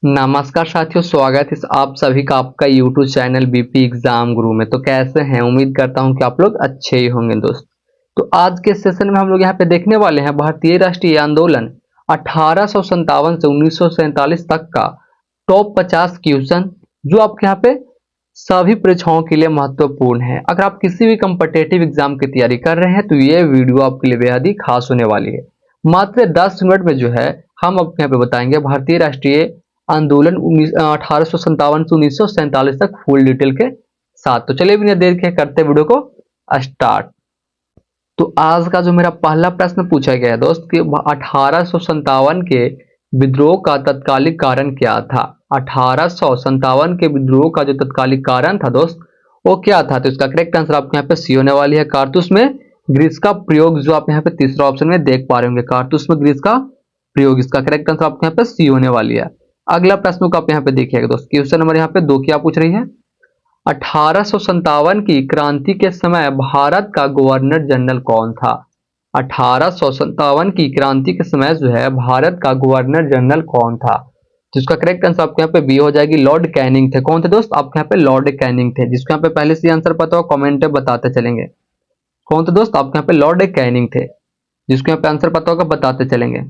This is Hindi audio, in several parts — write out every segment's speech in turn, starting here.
नमस्कार साथियों, स्वागत है आप सभी का आपका यूट्यूब चैनल बीपी एग्जाम गुरु में। तो कैसे हैं? उम्मीद करता हूं कि आप लोग अच्छे ही होंगे दोस्त। तो आज के सेशन में हम लोग यहाँ पे देखने वाले हैं भारतीय राष्ट्रीय आंदोलन 1857 से 1947 तक का टॉप 50 क्वेश्चन, जो आपके यहाँ पे सभी परीक्षाओं के लिए महत्वपूर्ण है। अगर आप किसी भी कम्पिटेटिव एग्जाम की तैयारी कर रहे हैं तो ये वीडियो आपके लिए बेहद ही खास होने वाली है। मात्र 10 मिनट में जो है हम आपके यहाँ पे बताएंगे भारतीय राष्ट्रीय आंदोलन 1857 से 1947 तक फुल डिटेल के साथ। तो चलिए बिना देर के करते वीडियो को स्टार्ट। तो आज का जो मेरा पहला प्रश्न पूछा गया है दोस्त कि 1857 के विद्रोह का तत्कालिक कारण क्या था। 1857 के विद्रोह का जो तत्कालिक कारण था दोस्त वो क्या था? तो इसका करेक्ट आंसर आपके यहाँ पे सी होने वाली है, कारतूस में ग्रीस का प्रयोग, जो आप यहाँ पे तीसरा ऑप्शन में देख पा रहे होंगे, कारतूस में ग्रीस का प्रयोग। इसका करेक्ट आंसर आपके यहाँ पे सी होने वाली है। अगला प्रश्न को आप यहाँ पे देखिएगा दोस्त, क्वेश्चन नंबर यहाँ पे 2 क्या पूछ रही है। 1857 की क्रांति के समय भारत का गवर्नर जनरल कौन था? 1857 की क्रांति के समय जो है भारत का गवर्नर जनरल कौन था? तो इसका करेक्ट आंसर आपके यहाँ पे बी हो जाएगी, लॉर्ड कैनिंग थे। कौन थे दोस्त? आपके यहाँ पे लॉर्ड कैनिंग थे। जिसको यहाँ पे पहले से आंसर पता हो कमेंट में बताते चलेंगे। कौन थे दोस्त? आपके यहाँ पे लॉर्ड कैनिंग थे। जिसको यहाँ पे आंसर पता होगा बताते चलेंगे।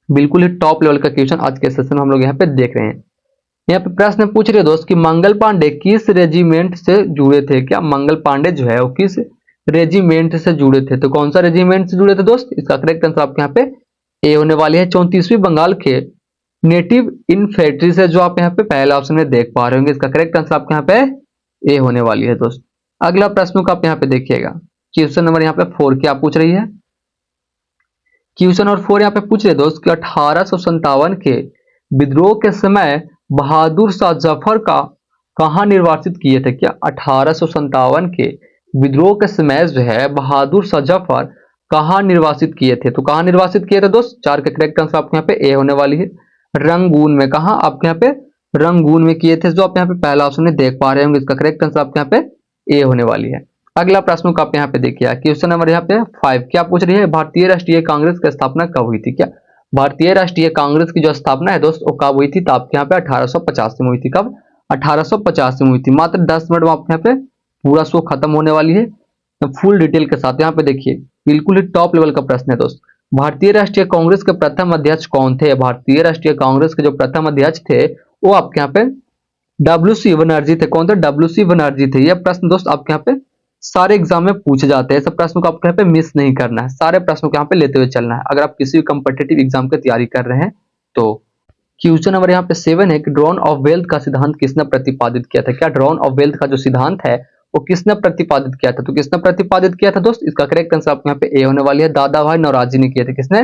बिल्कुल ही टॉप लेवल का क्वेश्चन आज के सेशन में हम लोग यहाँ पे देख रहे हैं। यहाँ पे प्रश्न पूछ रहे दोस्त कि मंगल पांडे किस रेजिमेंट से जुड़े थे? क्या मंगल पांडे जो है वो किस रेजिमेंट से जुड़े थे? तो कौन सा रेजिमेंट से जुड़े थे दोस्त? इसका करेक्ट आंसर आपके यहाँ पे ए होने वाली है, 34वीं बंगाल के नेटिव इन्फेंट्री से, जो आप यहाँ पे पहला ऑप्शन में देख पा रहे होंगे। इसका करेक्ट आंसर आपके यहाँ पे ए होने वाली है दोस्त। अगला प्रश्न को आप यहाँ पे देखिएगा, क्वेश्चन नंबर यहाँ पे 4 क्या पूछ रही है। क्वेश्चन नंबर 4 यहाँ पे पूछ रहे दोस्त कि 1857 के विद्रोह के समय बहादुर शाह जफर का कहाँ निर्वासित किए थे? क्या 1857 के विद्रोह के समय जो है बहादुर शाह जफर कहाँ निर्वासित किए थे? तो कहाँ निर्वासित किए थे दोस्त? 4 के करेक्ट आंसर आपके यहाँ पे ए होने वाली है, रंगून में। कहाँ? आपके यहाँ पे रंगून में किए थे, जो आप यहाँ पे पहला ऑप्शन में देख पा रहे होंगे। इसका करेक्ट आंसर आपके यहाँ पे ए होने वाली है। अगला प्रश्न को आप यहाँ पे देखिए, क्वेश्चन नंबर यहाँ पे 5 क्या पूछ रही है। भारतीय राष्ट्रीय कांग्रेस की स्थापना कब हुई थी? क्या भारतीय राष्ट्रीय कांग्रेस की जो स्थापना है दोस्त वो कब हुई थी? तो आपके यहाँ पे 1850 में हुई थी। कब? 1850 में हुई थी। मात्र 10 मिनट में आपके यहाँ पे पूरा शो खत्म होने वाली है फुल डिटेल के साथ। यहाँ पे देखिए बिल्कुल ही टॉप लेवल का प्रश्न है दोस्त। भारतीय राष्ट्रीय कांग्रेस के प्रथम अध्यक्ष कौन थे? भारतीय राष्ट्रीय कांग्रेस के जो प्रथम अध्यक्ष थे वो आपके यहाँ पे डब्ल्यू.सी. बनर्जी थे। कौन थे? डब्ल्यू.सी. बनर्जी थे। यह प्रश्न दोस्त आपके यहाँ पे सारे एग्जाम में पूछे जाते हैं। सब प्रश्नों को आपको यहाँ पे मिस नहीं करना है, सारे प्रश्नों को यहाँ पे लेते हुए चलना है अगर आप किसी भी कम्पिटेटिव एग्जाम की तैयारी कर रहे हैं तो। क्वेश्चन नंबर यहाँ पे 7 है कि ड्रॉन ऑफ वेल्थ का सिद्धांत किसने प्रतिपादित किया था? क्या ड्रॉन ऑफ वेल्थ का जो सिद्धांत है वो किसने प्रतिपादित किया था? तो किसने प्रतिपादित किया था दोस्त? इसका करेक्ट आंसर आपके यहाँ पे ए होने वाली है, दादा भाई नौरोजी ने किए थे। किसने?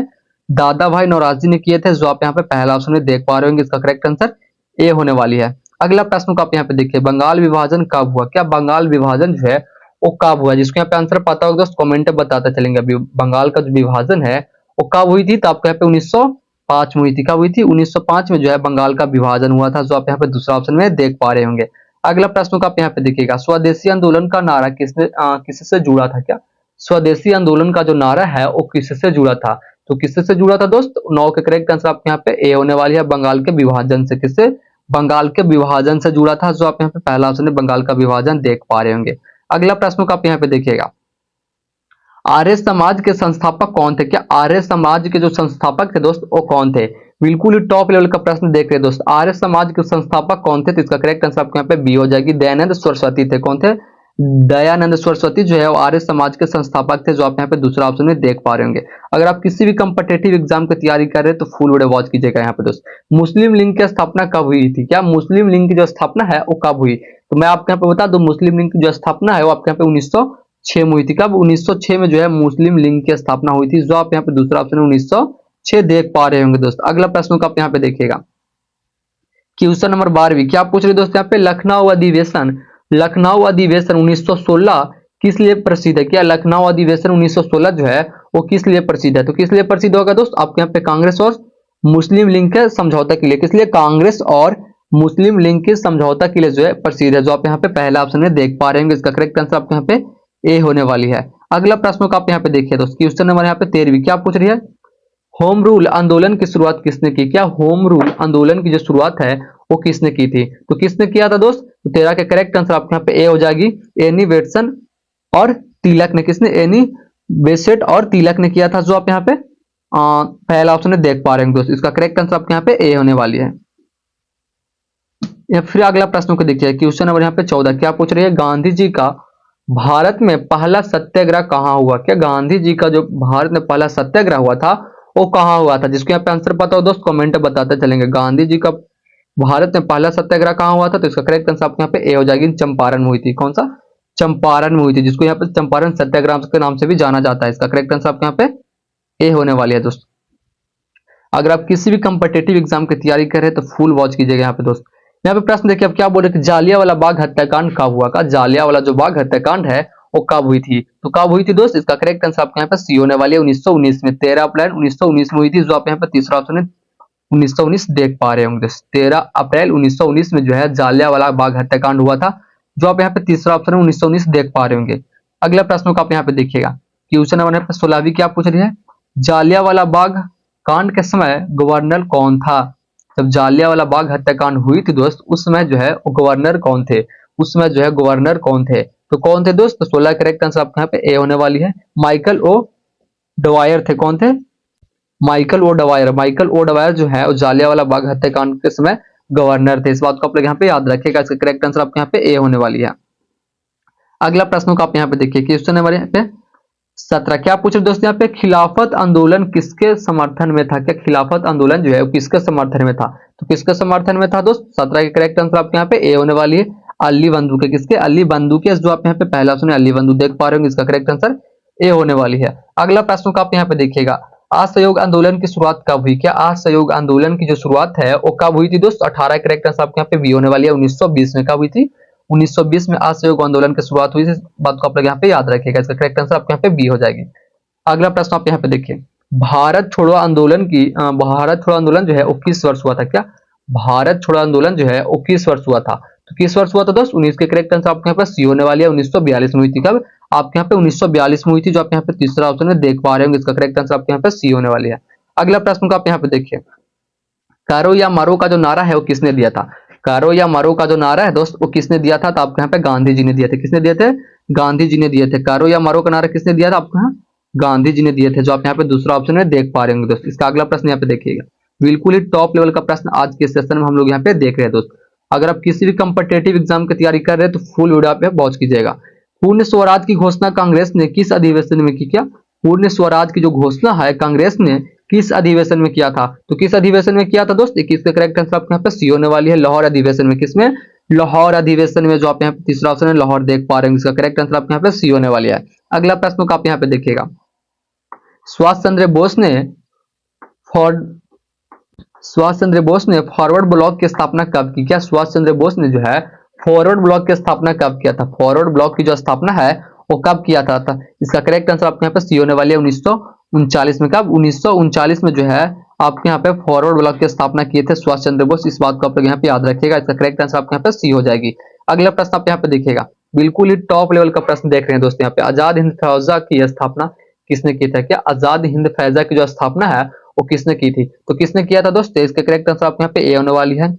दादा भाई नौरोजी ने किए थे, जो आप यहाँ पे पहला ऑप्शन में देख पा रहे होंगे। इसका करेक्ट आंसर ए होने वाली है। अगला प्रश्न को आप यहाँ पे देखिए, बंगाल विभाजन कब हुआ? क्या बंगाल विभाजन जो है वो कब हुआ? जिसको यहाँ पे आंसर पता होगा दोस्त कमेंट में बताते चलेंगे। अभी बंगाल का जो विभाजन है वो कब हुई थी? तो आपको यहाँ पे 1905 में हुई थी। कब हुई थी? 1905 में जो है बंगाल का विभाजन हुआ था, जो आप यहाँ पे दूसरा ऑप्शन में देख पा रहे होंगे। अगला प्रश्न को आप यहाँ पे देखिएगा, स्वदेशी आंदोलन का नारा किससे जुड़ा था? क्या स्वदेशी आंदोलन का जो नारा है वो किससे जुड़ा था? तो किससे जुड़ा था दोस्त? 9 के करेक्ट आंसर आपके यहाँ पे ए होने वाली है, बंगाल के विभाजन से। किससे? बंगाल के विभाजन से जुड़ा था, जो आप यहाँ पे पहला ऑप्शन में बंगाल का विभाजन देख पा रहे होंगे। अगला प्रश्न को आप यहाँ पे देखिएगा, आर्य समाज के संस्थापक कौन थे? क्या आर्य समाज के जो संस्थापक थे दोस्त वो कौन थे? बिल्कुल ही टॉप लेवल का प्रश्न देख रहे हैं दोस्त, आर्य समाज के संस्थापक कौन थे? तो इसका करेक्ट आंसर आपको यहाँ पे बी हो जाएगी, दयानंद सरस्वती थे। कौन थे? दयानंद सरस्वती जो है वो आर्य समाज के संस्थापक थे, जो आप यहाँ पे दूसरा ऑप्शन में देख पा रहे होंगे। अगर आप किसी भी कम्पिटेटिव एग्जाम की तैयारी कर रहे हैं तो फुल वीडियो वॉच कीजिएगा। यहाँ पे दोस्त मुस्लिम लीग की स्थापना कब हुई थी? क्या मुस्लिम लीग की जो स्थापना है वो कब हुई? तो मैं आपको यहाँ पे बता दूं, मुस्लिम लीग की जो स्थापना है वो आपके यहाँ पे 1906 में हुई थी। कब? 1906 में जो है मुस्लिम लीग की स्थापना हुई थी, जो आप यहाँ पे दूसरा ऑप्शन 1906 देख पा रहे होंगे दोस्त। अगला प्रश्न को आप यहाँ पे देखिएगा, क्वेश्चन नंबर 12 क्या पूछ रहे दोस्त यहाँ पे, लखनऊ अधिवेशन 1916 किस लिए प्रसिद्ध है? क्या लखनऊ अधिवेशन 1916 जो है वो किस लिए प्रसिद्ध है? तो किस लिए प्रसिद्ध होगा दोस्त? आपके यहाँ पे कांग्रेस और मुस्लिम लीग के समझौता के लिए। किस लिए? कांग्रेस और मुस्लिम लीग के समझौता के लिए जो है प्रसिद्ध है, जो आप यहाँ पे पहला ऑप्शन में देख पा रहे होंगे। इसका करेक्ट आंसर आपके यहाँ पे ए होने वाली है। अगला प्रश्न को आप यहाँ पे देखिए दोस्त, क्वेश्चन नंबर यहाँ पे 13 क्या पूछ रही है, होम रूल आंदोलन की शुरुआत किसने की? क्या होम रूल आंदोलन की जो शुरुआत है वो किसने की थी? तो किसने किया था दोस्त? तो तेरा के करेक्ट आंसर आपके यहाँ पे ए हो जाएगी, एनी बेटसन और तिलक ने। किसने? एनी बेसेंट और तिलक ने किया था, जो आप यहाँ पे पहला ऑप्शन में देख पा रहे हैं दोस्त। इसका करेक्ट आंसर आपके यहाँ पे ए होने वाली है। या फिर अगला प्रश्न को देखिए, क्वेश्चन नंबर यहाँ पे 14 क्या पूछ रही है? गांधी जी का भारत में पहला सत्याग्रह कहाँ हुआ? क्या गांधी जी का जो भारत में पहला सत्याग्रह हुआ था वो कहाँ हुआ था? जिसको यहाँ पे आंसर पता हो दोस्त कमेंट में बताते चलेंगे। गांधी जी का भारत में पहला सत्याग्रह कहाँ हुआ था? तो इसका करेक्ट आंसर आपके यहाँ पे ए हो जाएगी, चंपारण में हुई थी। कौन सा? चंपारण में हुई थी, जिसको यहाँ पे चंपारण सत्याग्रह के नाम से भी जाना जाता है। इसका करेक्ट आंसर आपके यहाँ पे ए होने वाली है दोस्त। अगर आप किसी भी कंपिटेटिव एग्जाम की तैयारी कर रहे हैं तो फुल वॉच कीजिएगा यहाँ पे दोस्त। यहाँ पे प्रश्न देखिए, अब क्या बोल रहे थे? जालियांवाला बाग हत्याकांड कब हुआ? का जालियांवाला जो बाग हत्याकांड है वो कब हुई थी? तो कब हुई थी दोस्त? इसका करेक्ट आंसर आपके यहाँ पे सी होने वाली है, 1919 में। 13 अप्रैल 1919 में हुई थी, जो आप यहाँ पे तीसरा ऑप्शन है 1919 देख पा रहे होंगे। 13 अप्रैल 1919 में जो है जालियांवाला बाग हत्याकांड हुआ था, जो आप यहाँ पे तीसरा ऑप्शन है 1919 देख पा रहे होंगे। अगला प्रश्न को आप यहाँ पे देखिएगा, क्वेश्चन नंबर 16 क्या पूछ रही है? जालियांवाला बाग कांड के समय गवर्नर कौन था? जब जालियांवाला बाग हत्याकांड हुई थी दोस्त, उस समय जो है वो गवर्नर कौन थे? उस समय जो है गवर्नर कौन थे? तो कौन थे दोस्त? तो 16 करेक्ट आंसर आपके यहाँ पे ए होने वाली है, माइकल ओ डवायर थे। कौन थे? Michael O डवायर। माइकल ओ डवायर जो है वो जालियांवाला बाग हत्याकांड के समय गवर्नर थे। इस बात को आप लोग यहाँ पे याद रखिएगा। इसका करेक्ट आंसर आपके यहाँ पे ए होने वाली है। अगला प्रश्न को आप यहाँ पे देखिए, क्वेश्चन नंबर यहाँ पे 17 क्या पूछ रहे दोस्तों? यहाँ पे खिलाफत आंदोलन किसके समर्थन में था? क्या खिलाफत आंदोलन जो है वो किसके समर्थन में था? तो किसके समर्थन में था दोस्त? 17 के करेक्ट आंसर आपके यहाँ पे ए होने वाली है, अली बंधु के। किसके? अली बंधु के, जो आप यहाँ पे पहला सुने अली बंधु देख पा रहे होंगे। इसका करेक्ट आंसर ए होने वाली है। अगला प्रश्न को आप यहाँ पे देखिएगा, असहयोग आंदोलन की शुरुआत कब हुई? क्या असहयोग आंदोलन की जो शुरुआत है वो कब हुई थी दोस्त? 18 करेक्ट आंसर आपके यहाँ पे बी होने वाली है, 1920 में। कब हुई थी? 1920 में असहयोग आंदोलन की शुरुआत हुई थी। इस बात को आप लोग यहाँ पे याद रखिएगा। इसका करेक्ट आंसर आपके यहाँ पे बी हो जाएगी। अगला प्रश्न आप यहाँ पे देखिए, भारत छोड़ो आंदोलन की भारत छोड़ो आंदोलन जो है वो किस वर्ष हुआ था? क्या भारत छोड़ो आंदोलन जो है वो किस वर्ष हुआ था? तो किस वर्ष हुआ था दोस्त? 19 के करेक्ट आंसर आपके यहाँ पे सी होने वाली है, 1942 में हुई थी। कब? आपके यहाँ पे 1942 में हुई थी, जो आप यहाँ पे तीसरा ऑप्शन में देख पा रहे होंगे। इसका करेक्ट आंसर आपके यहाँ पे सी होने वाली है। अगला प्रश्न को आप यहाँ पे देखिए, कारो या मारो का जो नारा है वो किसने दिया था? कारो या मारो का जो नारा है दोस्त वो किसने दिया था? तो आपके यहाँ पे गांधी जी ने दिए थे। किसने दिए थे? गांधी जी ने दिए थे। कारो या मारो का नारा किसने दिया था आपको? यहाँ गांधी जी ने दिए थे, जो आप यहाँ पे दूसरा ऑप्शन में देख पा रहे होंगे दोस्त। इसका अगला प्रश्न यहाँ पे देखिएगा, बिल्कुल ही टॉप लेवल का प्रश्न आज के सेशन में हम लोग यहाँ पे देख रहे हैं दोस्त। अगर आप किसी भी कंपिटेटिव एग्जाम की तैयारी कर रहे हैं तो फुल वीडियो पे वॉच कीजिएगा। पूर्ण स्वराज की घोषणा कांग्रेस ने किस अधिवेशन में की? क्या पूर्ण स्वराज की जो घोषणा है कांग्रेस ने किस अधिवेशन में किया था? तो किस अधिवेशन में किया था दोस्त? 21 का करेक्ट आंसर आपके यहाँ पे सी होने वाली है, लाहौर अधिवेशन में। किसमें? लाहौर अधिवेशन में, जो आप यहाँ पे तीसरा ऑप्शन है लाहौर देख पा रहे हैं। इसका करेक्ट आंसर आपके यहाँ पे सी होने वाली है। अगला प्रश्न को आप यहाँ पे देखिएगा, सुभाष चंद्र बोस ने फॉर सुभाष चंद्र बोस ने फॉरवर्ड ब्लॉक की स्थापना कब की? क्या सुभाष चंद्र बोस ने जो है फॉरवर्ड ब्लॉक की स्थापना कब किया था? फॉरवर्ड ब्लॉक की जो स्थापना है वो कब किया था? इसका करेक्ट आंसर आपके यहाँ पे सी होने वाली है, 1939 में। कब? 1939 में जो है आपके यहाँ पे फॉरवर्ड ब्लॉक की स्थापना किए थे सुभाष चंद्र बोस। इस बात को आप लोग यहाँ पे याद रखिएगा। इसका करेक्ट आंसर आपके यहाँ पे सी हो जाएगी। अगला प्रश्न आप यहाँ पे देखिएगा, बिल्कुल ही टॉप लेवल का प्रश्न देख रहे हैं दोस्तों। यहाँ पे आजाद हिंद फौजा की स्थापना किसने की था? क्या आजाद हिंद फौजा की जो स्थापना है वो किसने की थी? तो किसने किया था दोस्त? इसका करेक्ट आंसर आपके यहाँ पे ए होने वाली है,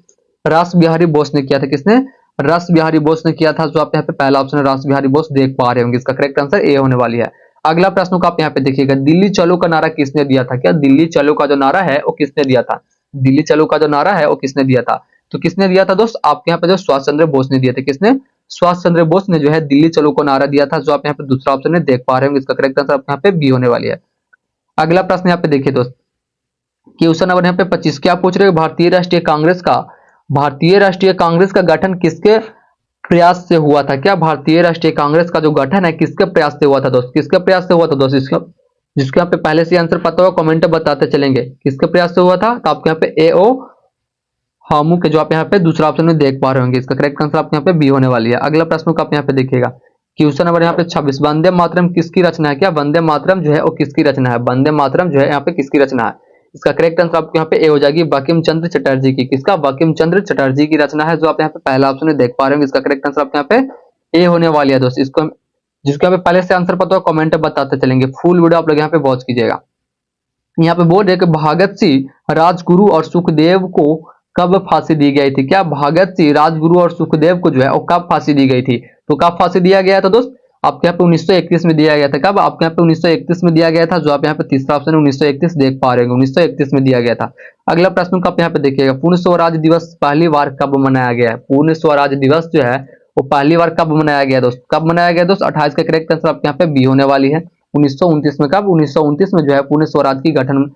रास बिहारी बोस ने किया था। किसने? रास बिहारी बोस ने किया था, जो आप यहाँ पे पहला ऑप्शन है रास बिहारी बोस देख पा रहे होंगे। इसका करेक्ट आंसर ए होने वाली है। अगला प्रश्न को आप यहाँ पे देखिएगा, दिल्ली चलो का नारा किसने दिया था? क्या दिल्ली चलो का जो नारा है वो किसने दिया था? दिल्ली चलो का जो नारा है वो किसने दिया था? तो किसने दिया था दोस्त? आपके यहाँ पे जो सुभाष चंद्र बोस ने दिए थे। किसने? सुभाष चंद्र बोस ने जो है दिल्ली चलो को नारा दिया था, जो आप यहाँ पे दूसरा ऑप्शन में देख पा रहे होंगे। इसका करेक्ट आंसर आप यहाँ पे बी होने वाली है। अगला प्रश्न यहाँ पे देखिए दोस्त, क्वेश्चन नंबर यहाँ पे 25 क्या पूछ रहे हो? भारतीय राष्ट्रीय कांग्रेस का गठन किसके प्रयास से हुआ था? क्या भारतीय राष्ट्रीय कांग्रेस का जो गठन है किसके प्रयास से हुआ था दोस्त? किसके प्रयास से हुआ था दोस्त? इसका जिसको यहाँ पे पहले से आंसर पता होगा कमेंट में बताते चलेंगे। किसके प्रयास से हुआ था? तो आपके यहाँ पे ए ओ हामू के, जो आप यहाँ पे दूसरा ऑप्शन में देख पा रहे होंगे। इसका करेक्ट आंसर आपके यहाँ पे बी होने वाली है। अगला प्रश्न को आप यहाँ पे देखिएगा, क्वेश्चन नंबर यहाँ पे 26 वंदे मातरम किसकी रचना है? क्या वंदे मातरम जो है वो किसकी रचना है? वंदे मातरम जो है यहाँ पे किसकी रचना है? इसका करेक्ट आंसर आपको यहाँ पे ए हो जाएगी, बंकिम चंद्र चटर्जी की। किसका? बंकिम चंद्र चटर्जी की रचना है, जो आप यहाँ पे पहला ऑप्शन में देख पा रहे होंगे। इसका करेक्ट आंसर आपके यहाँ पे ए होने वाली है दोस्त। इसको जिसको यहाँ पे पहले से आंसर पता हो कमेंट में बताते चलेंगे। फुल वीडियो आप लोग यहाँ पे वॉच कीजिएगा। यहाँ पे बोल रहे कि भगत सिंह राजगुरु और सुखदेव को कब फांसी दी गई थी? क्या भगत सिंह राजगुरु और सुखदेव को जो है वो कब फांसी दी गई थी? तो कब फांसी दिया गया था दोस्त? आपके यहाँ पे 1931 में दिया गया था। कब? आपके यहाँ पे 1931 में दिया गया था। जो आप यहाँ पे तीसरा ऑप्शन 1931 देख पा रहे होंगे, 1931 में दिया गया था। अगला प्रश्न को आप यहाँ पे देखिएगा, पूर्ण स्वराज दिवस पहली बार कब मनाया गया है? पूर्ण स्वराज दिवस जो है वो पहली बार कब मनाया गया दोस्त? कब मनाया गया दोस्त? 28 का करेक्ट आंसर आपके यहाँ पे बी होने वाली है। 1929 में। कब? 1929 में जो है पूर्ण स्वराज की गठन,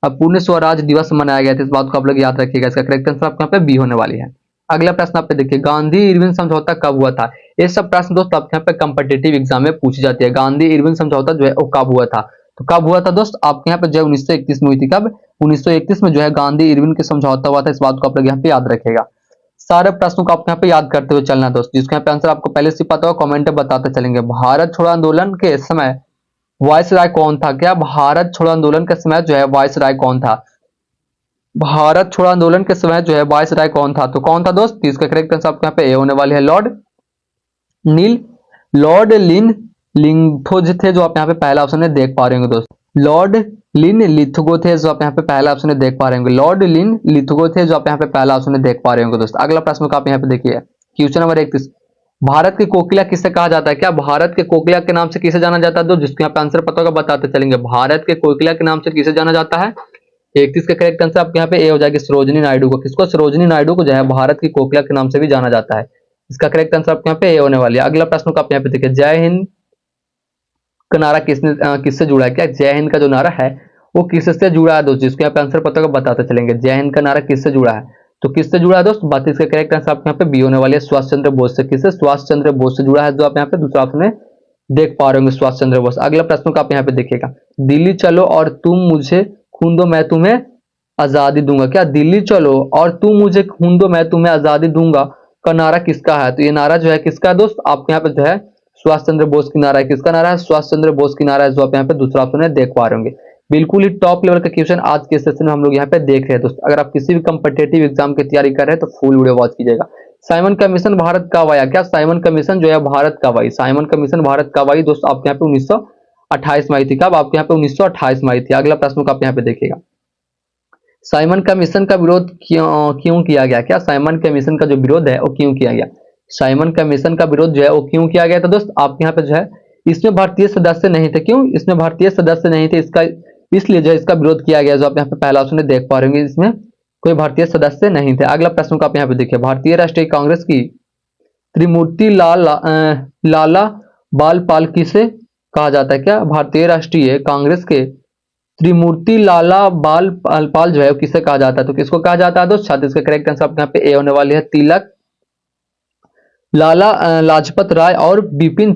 अब पूर्ण स्वराज दिवस मनाया गया था। इस बात को आप लोग याद रखिएगा। इसका करेक्ट आंसर आपके यहाँ पे बी होने वाली है। अगला प्रश्न आप पे देखिए, गांधी इरविन समझौता कब हुआ था? ये सब प्रश्न दोस्त आपके यहाँ पे कंपटीटिव एग्जाम में पूछी जाती है। गांधी इरविन समझौता जो है वो कब हुआ था? तो कब हुआ था दोस्त? आपके यहाँ पे जो है 1931 में हुई थी। कब? 1931 में जो है गांधी इरविन के समझौता हुआ था। इस बात को आप लोग यहाँ पे याद रखेगा। सारे प्रश्नों को आपको यहाँ पे याद करते हुए चलना दोस्त। जिसका यहाँ पे आंसर आपको पहले से पता होगा, कमेंट में बताते चलेंगे। भारत छोड़ो आंदोलन के समय वायसराय कौन था? क्या भारत छोड़ो आंदोलन के समय जो है वायसराय कौन था? भारत छोड़ो आंदोलन के समय जो है वायसराय कौन था? तो कौन था दोस्त? इसका करेक्ट आंसर आपके यहाँ पे ए होने वाले है, लॉर्ड नील लॉर्ड लिन लिथगो थे। जो आप यहाँ पे पहला ऑप्शन है देख पा रहे होंगे दोस्त। लॉर्ड लिन लिथगो थे जो आप यहाँ पे पहला ऑप्शन है देख पा रहे होंगे। लॉर्ड लिन लिथगो थे जो आप यहाँ पे पहला ऑप्शन है देख पा रहे होंगे दोस्त। अगला प्रश्न को आप यहाँ पे देखिए, क्वेश्चन नंबर 31, भारत की कोकिला किसे कहा जाता है? क्या भारत के कोकिला के नाम से किसे जाना जाता है? तो जिसके यहाँ पे आंसर पता होगा बताते चलेंगे। भारत के कोकिला के नाम से किसे जाना जाता है? 31 का करेक्ट आंसर आपके यहाँ पे ए हो जाएगी, सरोजिनी नायडू को। किसको? सरोजिनी नायडू को जो है भारत की कोकिला के नाम से भी जाना जाता है। इसका करेक्ट आंसर आपके यहाँ पे ए होने वाली है। अगला प्रश्न को आप यहाँ पे देखिए, जय हिंद का नारा किससे जुड़ा है? क्या जय हिंद का जो नारा है वो किससे जुड़ा है दोस्त? जिसको यहाँ पे आंसर पता होगा बताते चलेंगे। जय हिंद का नारा किससे जुड़ा है? तो किससे जुड़ा है दोस्त? 32 का करेक्ट आंसर आपके यहाँ पे बी होने वाली है, सुभाष चंद्र बोस से। किससे? सुभाष चंद्र बोस से जुड़ा है। जो आप यहाँ पे दूसरा ऑप्शन में देख पा रहे होंगे, सुभाष चंद्र बोस। अगला प्रश्न को आप यहाँ पे देखिएगा, दिल्ली चलो और तुम मुझे खून दो मैं तुम्हें आजादी दूंगा। क्या दिल्ली चलो और तुम मुझे खून दो मैं तुम्हें आजादी दूंगा का नारा किसका है? तो ये नारा जो है किसका है दोस्त? आपके यहाँ पे जो है सुभाष चंद्र बोस की नारा है। किसका नारा है? सुभाष चंद्र बोस की नारा है। जो आप यहाँ पे दूसरा ऑप्शन है देख पा रहे होंगे। बिल्कुल ही टॉप लेवल का क्वेश्चन आज के सेशन में हम लोग यहाँ पे देख रहे हैं दोस्त। अगर आप किसी भी कम्पिटेटिव एग्जाम की तैयारी कर रहे हैं तो फुल वीडियो वॉच कीजिएगा। साइमन कमीशन भारत कब आया? क्या साइमन कमीशन जो है भारत कब आई? साइमन कमीशन भारत कब आई दोस्त? आपके यहाँ पे 1928 में आई थी। कब? आपके यहाँ पे 1928 में आई थी। अगला प्रश्न को आप यहाँ पे देखिएगा, साइमन कमीशन का विरोध क्यों किया गया? क्या साइमन कमीशन का जो विरोध है वो क्यों किया गया? साइमन कमीशन का विरोध जो है वो क्यों किया गया था दोस्त? आपके यहाँ पे जो है इसमें भारतीय सदस्य नहीं थे। क्यों इसमें भारतीय सदस्य नहीं थे? इसका इसलिए जो है इसका विरोध किया गया। जो आप यहाँ पे पहला ऑप्शन देख पा रहे होंगे, इसमें कोई भारतीय सदस्य नहीं थे। अगला प्रश्न को आप यहाँ पे देखिए, भारतीय राष्ट्रीय कांग्रेस की त्रिमूर्ति लाला बाल पाल किसे कहा जाता है? क्या भारतीय राष्ट्रीय कांग्रेस के त्रिमूर्ति लाला बाल पाल जो है किसे कहा जाता है? तो किसको कहा जाता है दोस्त? छात्र, इसका करेक्ट आंसर आपके यहाँ पे ए होने वाली है, तिलक लाला लाजपत राय और बिपिन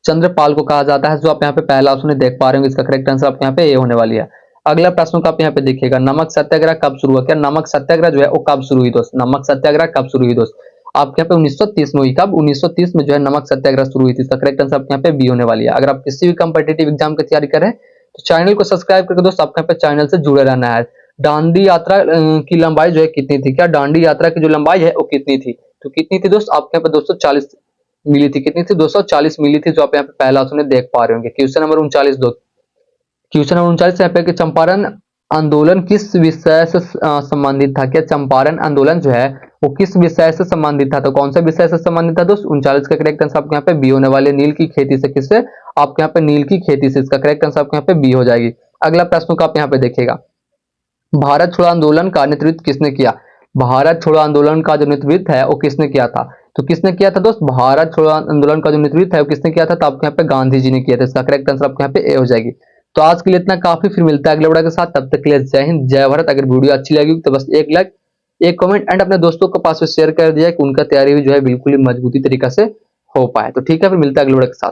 चंद्र पाल को कहा जाता है। जो आप यहाँ पे पहला ऑप्शन देख पा रहे हो, इसका करेक्ट आंसर आपके यहाँ पे ए होने वाली है। अगला प्रश्न को आप यहाँ पे देखिएगा, नमक सत्याग्रह कब शुरू हुआ? क्या नमक सत्याग्रह जो है वो कब शुरू हुई दोस्त? नमक सत्याग्रह कब शुरू हुई दोस्त? आपके यहाँ पे 1930 में हुई। कब? 1930 में जो है नमक सत्याग्रह शुरू हुई थी। इसका करेक्ट आंसर आपके यहाँ पे बी होने वाली है। अगर आप किसी भी कम्पिटेटिव एग्जाम की तैयारी करें तो चैनल को सब्सक्राइब करके दोस्त आपके यहाँ पे चैनल से जुड़े रहना है। दांडी यात्रा की लंबाई जो है कितनी थी? क्या दांडी यात्रा की जो लंबाई है वो कितनी थी? तो कितनी थी दोस्त? आपके यहाँ पे 240 मिली थी। कितनी थी? 240 मिली थी। जो आप यहाँ पे पहला ऑप्शन देख पा रहे होंगे। क्वेश्चन नंबर 39 दोस्त, क्वेश्चन नंबर 39 यहाँ पे कि चंपारण आंदोलन किस विषय से संबंधित था? क्या चंपारण आंदोलन जो है वो किस विषय से संबंधित था? तो कौन सा विषय से संबंधित था दोस्त? 39 का करेक्ट आंसर आपके यहाँ पे बी होने वाले, नील की खेती से। किससे? आपके यहाँ पे नील की खेती से। इसका करेक्ट आंसर आपके यहाँ पे बी हो जाएगी। अगला प्रश्न को आप यहाँ पे देखिएगा, भारत छोड़ो आंदोलन का नेतृत्व किसने किया? भारत छोड़ो आंदोलन का जो नेतृत्व है वो किसने किया था? तो किसने किया था दोस्त? भारत छोड़ो आंदोलन का जो नेतृत्व है वो किसने किया था? तो आपके यहाँ पे गांधी जी ने किया था। इसका करेक्ट आंसर आपके यहाँ पे ए हो जाएगी। तो आज के लिए इतना काफी, फिर मिलता है अगले वीडियो के साथ। तब तक के लिए जय हिंद, जय भारत। अगर वीडियो अच्छी लगी तो बस एक लाइक, एक कमेंट एंड अपने दोस्तों के पास शेयर कर दिया कि उनका तैयारी भी जो है बिल्कुल ही मजबूती तरीका से हो पाए। तो ठीक है, फिर मिलता है अगले वीडियो के साथ।